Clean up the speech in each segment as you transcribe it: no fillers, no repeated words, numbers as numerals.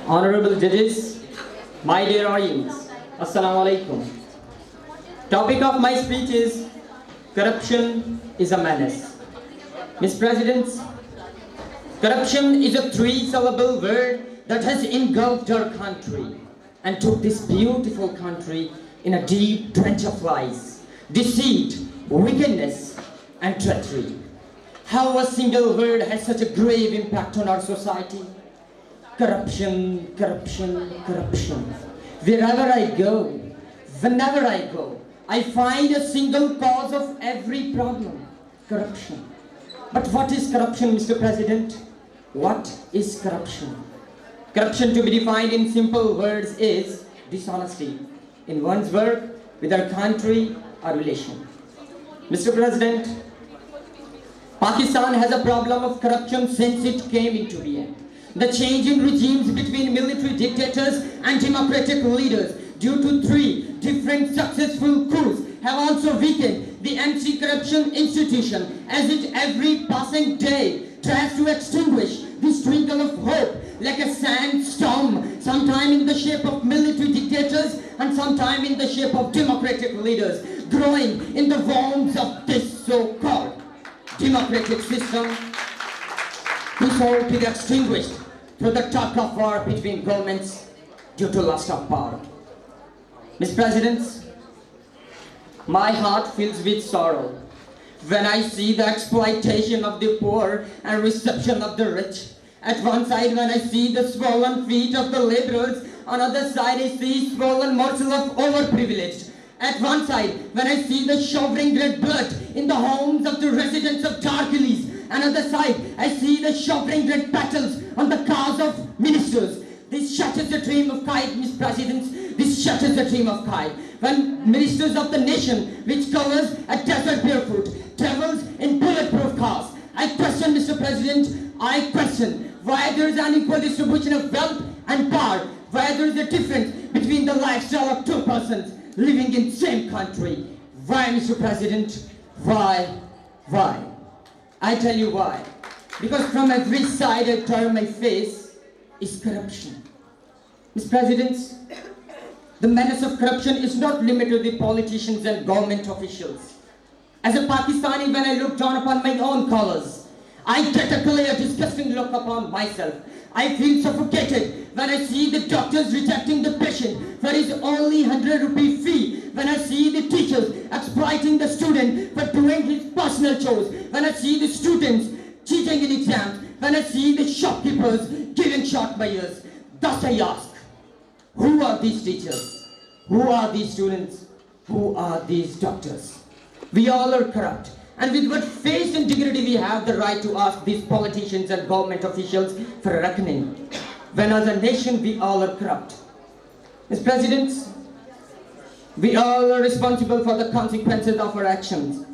Honorable judges, my dear audience, Assalamu alaikum. Topic of my speech is corruption is a menace. Mr. President, corruption is a three-syllable word that has engulfed our country and took this beautiful country in a deep trench of lies, deceit, wickedness, and treachery. How a single word has such a grave impact on our society? Corruption, corruption, corruption. Wherever I go, whenever I go, I find a single cause of every problem: corruption. But what is corruption, Mr. President? What is corruption? Corruption, to be defined in simple words, is dishonesty in one's work, with our country, or relation. Mr. President, Pakistan has a problem of corruption since it came into being. The change in regimes between military dictators and democratic leaders due to three different successful coups have also weakened the anti-corruption institution, as it every passing day tries to extinguish this twinkle of hope like a sandstorm, sometime in the shape of military dictators and sometime in the shape of democratic leaders, growing in the wombs of this so-called democratic system. This hope is extinguished through the tug of war between governments due to lust of power. Mr. President, my heart fills with sorrow when I see the exploitation of the poor and reception of the rich. At one side, when I see the swollen feet of the laborers, on the other side I see swollen morsel of overprivileged. At one side, when I see the showering red blood in the homes of the residents of Darkilis, and on the other side, I see the showering red petals on the cars of ministers. This shatters the dream of kite, Mr. President. This shatters the dream of kite. When ministers of the nation, which covers a desert barefoot, travels in bulletproof cars, I question, Mr. President, I question why there is an equal distribution of wealth and power, why there is a difference between the lifestyle of two persons living in the same country. Why, Mr. President? Why? Why? I tell you why. Because from every side I turn my face is corruption. Mr. President, the menace of corruption is not limited to the politicians and government officials. As a Pakistani, when I look down upon my own colors, I get a clear, disgusting look upon myself. I feel suffocated when I see the doctors rejecting the patient for his only 100 rupee fee, when I see the teachers exploiting the student for doing his personal chores, when I see the students cheating in exams, when I see the shopkeepers giving short buyers. Thus I ask, who are these teachers? Who are these students? Who are these doctors? We all are corrupt. And with what face and dignity we have the right to ask these politicians and government officials for a reckoning, when as a nation we all are corrupt. Mr. President, we all are responsible for the consequences of our actions.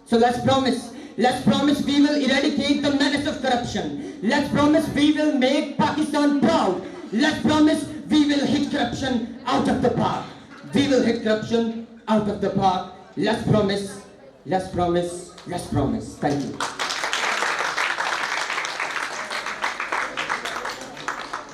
So let's promise we will eradicate the menace of corruption. Let's promise we will make Pakistan proud. Let's promise we will hit corruption out of the park. We will hit corruption out of the park. Let's promise. Let's promise. Let's promise. Thank you.